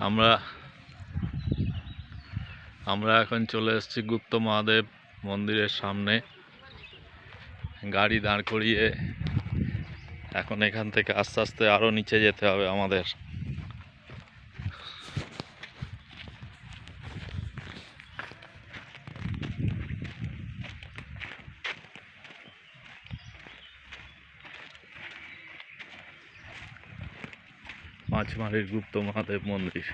আমরা আমরা এখন চলে এসেছি গুপ্ত মহাদেব মন্দিরের সামনে। গাড়ি দাঁড় করিয়ে এখন এখান থেকে আস্তে আস্তে আরো নিচে যেতে হবে আমাদের। মাছমারির গুপ্ত মহাদেব মন্দির।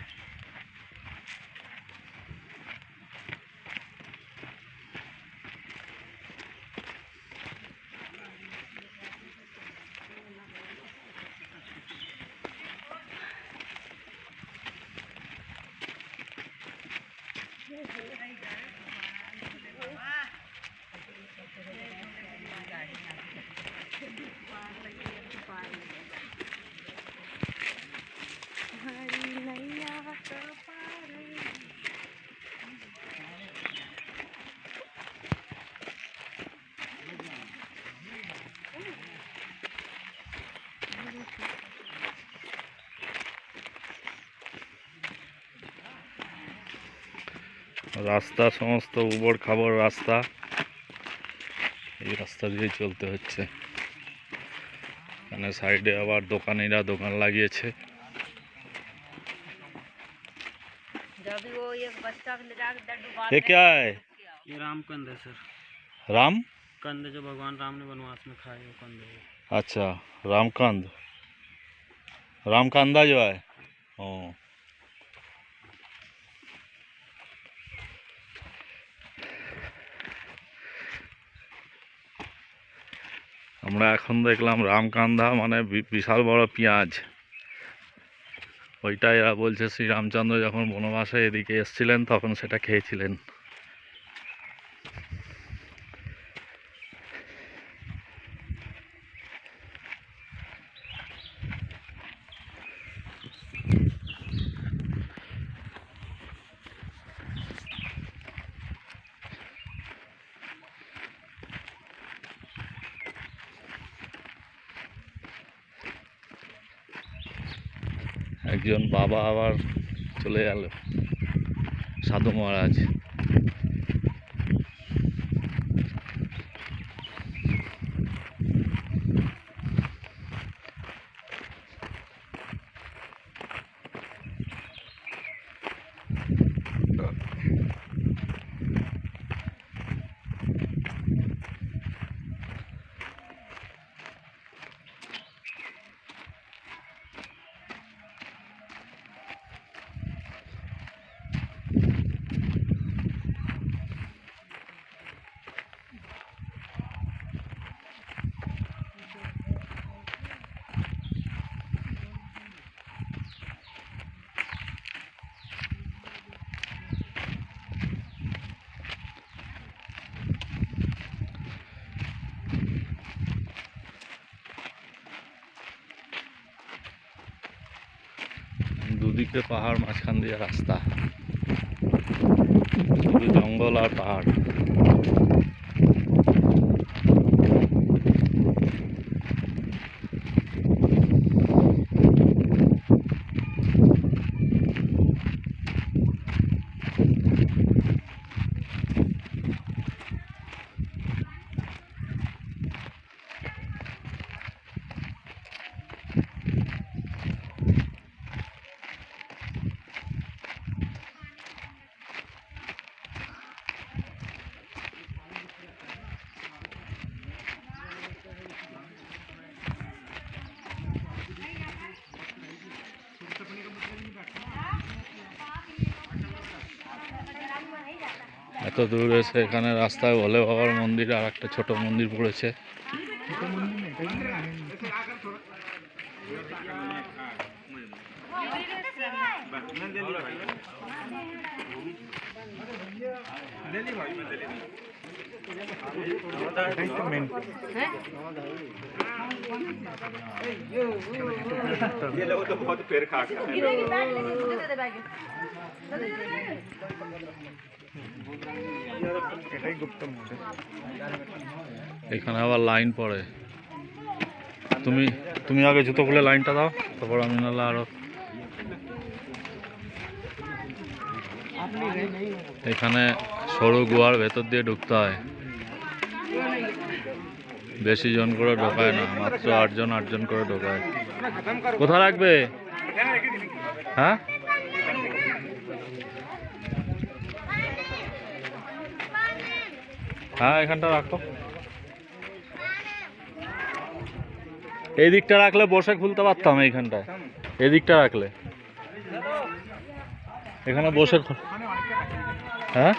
রাস্তা সমস্ত উবড় খাবড় রাস্তা, এই রাস্তা দিয়ে চলতে হচ্ছে। এখানে সাইডে আবার দোকানিরা দোকান লাগিয়েছে। ये क्या है? ये रामकंद है सर। राम कंद जो भगवान राम ने वनवास में खाए वो कंद है। अच्छा, रामकांद, रामकांदा जो है। ओ, আমরা এখন দেখলাম রামকান্ধা মানে বিশাল বড় পেঁয়াজ। ওইটা এরা বলছে শ্রীরামচন্দ্র যখন বনবাসে এদিকে এসেছিলেন তখন সেটা খেয়েছিলেন। একজন বাবা আবার চলে গেল, সাধু মহারাজ। দুদিকে পাহাড়, মাঝখান দিয়ে রাস্তা, শুধু জঙ্গল আর পাহাড়। এত দূর এসে এখানে রাস্তায় ভোলে বাবার মন্দির আর একটা ছোট মন্দির পড়েছে। এখানে আবার লাইন পড়ে। তুমি আগে জুতো খুলে লাইনটা দাও, তারপর আমি নাহলে আরো এখানে সরু গুহার ভেতর দিয়ে ঢুকতে হয়, বেশি জন করে ঢোকায় না, মাত্র 8জন করে ঢোকায়। কোথায় রাখবে? হ্যাঁ, হ্যাঁ এখানটা রাখো। এই দিকটা রাখলে বসে খুলতে পারতাম, এইখানটায় এদিকটা রাখলে এখানে বসে হ্যাঁ